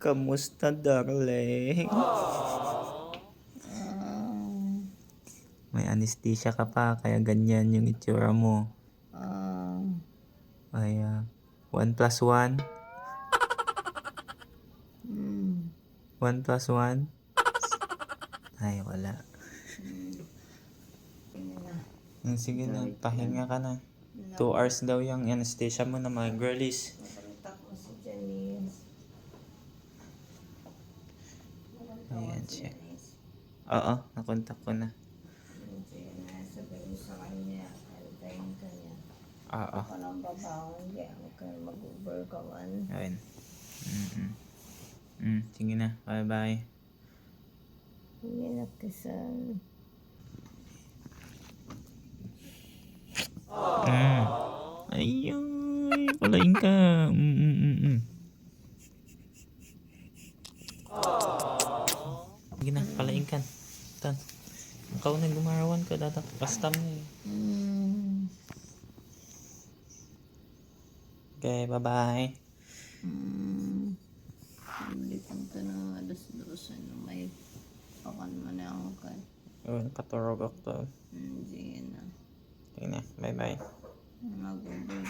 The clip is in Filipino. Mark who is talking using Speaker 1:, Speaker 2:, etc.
Speaker 1: Kamusta, darling? May anesthesia ka pa, kaya ganyan yung itsura mo. Ay, 1 plus 1? 1 plus 1? Ay, wala. Sige na, pahinga ka na. 2 hours daw yung anesthesia mo na mga girlies. Ayan siya. Oo, nakontak ko na.
Speaker 2: Sabihin sa kanya, antayin ka niya.
Speaker 1: Oo.
Speaker 2: Ako ng babawan, di ako kayo mag-uber ka man.
Speaker 1: Ayun. Sige na, bye-bye.
Speaker 2: Hindi na kisan.
Speaker 1: Ayun, palain ka. Sige na, palain ka. Tan. Ikaw na gumarawan ka, pastam na eh. Okay, bye-bye.
Speaker 2: Hindi punta na alas-2 ano, may pakan mo na ako ka.
Speaker 1: Ayun, paturog ako to.
Speaker 2: Hindi na.
Speaker 1: Sige na, bye-bye.
Speaker 2: Mag-uber